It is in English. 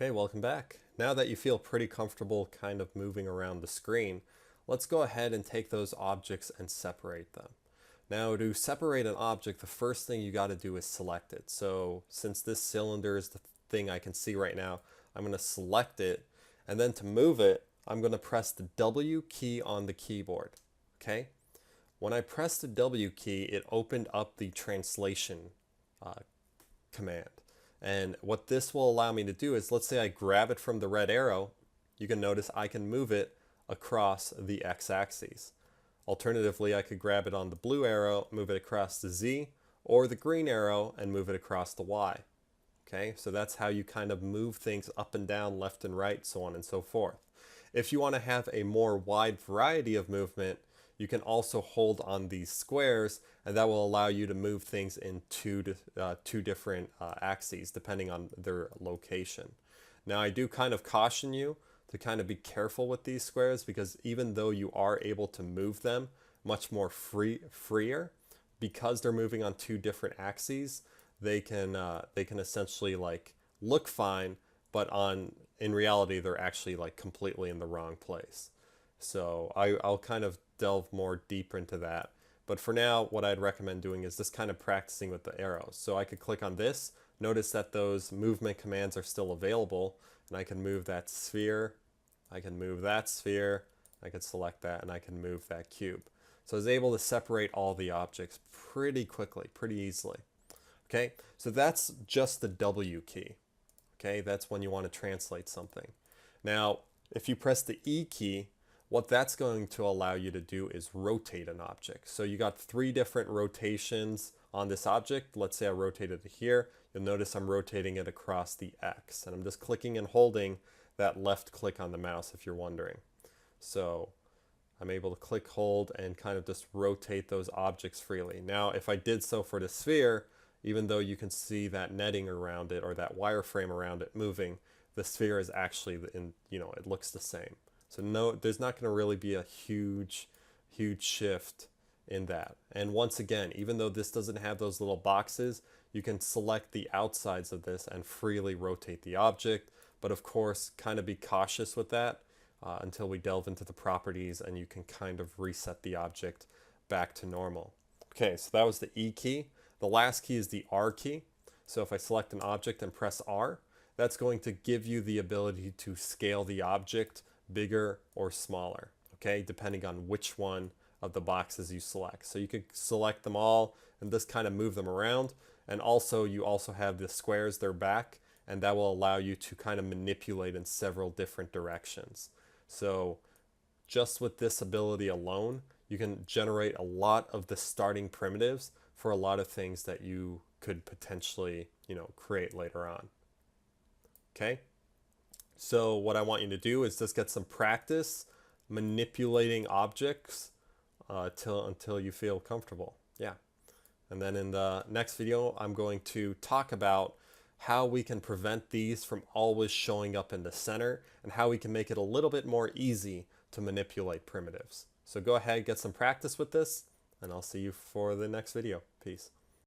Okay, welcome back. Now that you feel pretty comfortable kind of moving around the screen, let's go ahead and take those objects and separate them. Now to separate an object, the first thing you got to do is select it. So since this cylinder is the thing I can see right now, I'm going to select it, and then to move it, I'm going to press the W key on the keyboard. Okay? When I pressed the W key, it opened up the translation uh, command. And what this will allow me to do is, let's say I grab it from the red arrow, you can notice I can move it across the x-axis. Alternatively, I could grab it on the blue arrow, move it across the z, or the green arrow and move it across the y. Okay, so that's how you kind of move things up and down, left and right, so on and so forth. If you want to have a more wide variety of movement, you can also hold on these squares, and that will allow you to move things in two different axes depending on their location. Now I do kind of caution you to kind of be careful with these squares, because even though you are able to move them much more freer, because they're moving on two different axes, they can essentially like look fine, but in reality they're actually like completely in the wrong place. So I'll kind of delve more deeper into that. But for now, what I'd recommend doing is just kind of practicing with the arrows. So I could click on this, notice that those movement commands are still available, and I can move that sphere, I can move that sphere, I can select that, and I can move that cube. So I was able to separate all the objects pretty quickly, pretty easily. Okay, so that's just the W key. Okay, that's when you want to translate something. Now, if you press the E key, what that's going to allow you to do is rotate an object. So you got three different rotations on this object. Let's say I rotated it here. You'll notice I'm rotating it across the X, and I'm just clicking and holding that left click on the mouse if you're wondering. So I'm able to click, hold, and kind of just rotate those objects freely. Now, if I did so for the sphere, even though you can see that netting around it or that wireframe around it moving, the sphere is actually it looks the same. So no, there's not going to really be a huge shift in that. And once again, even though this doesn't have those little boxes, you can select the outsides of this and freely rotate the object. But of course, kind of be cautious with that until we delve into the properties and you can kind of reset the object back to normal. Okay, so that was the E key. The last key is the R key. So if I select an object and press R, that's going to give you the ability to scale the object bigger or smaller, okay, depending on which one of the boxes you select. So you could select them all and just kind of move them around. And also you also have the squares, they're back, and that will allow you to kind of manipulate in several different directions. So just with this ability alone, you can generate a lot of the starting primitives for a lot of things that you could potentially, create later on. Okay? So what I want you to do is just get some practice manipulating objects until you feel comfortable. Yeah. And then in the next video, I'm going to talk about how we can prevent these from always showing up in the center and how we can make it a little bit more easy to manipulate primitives. So go ahead, get some practice with this, and I'll see you for the next video. Peace.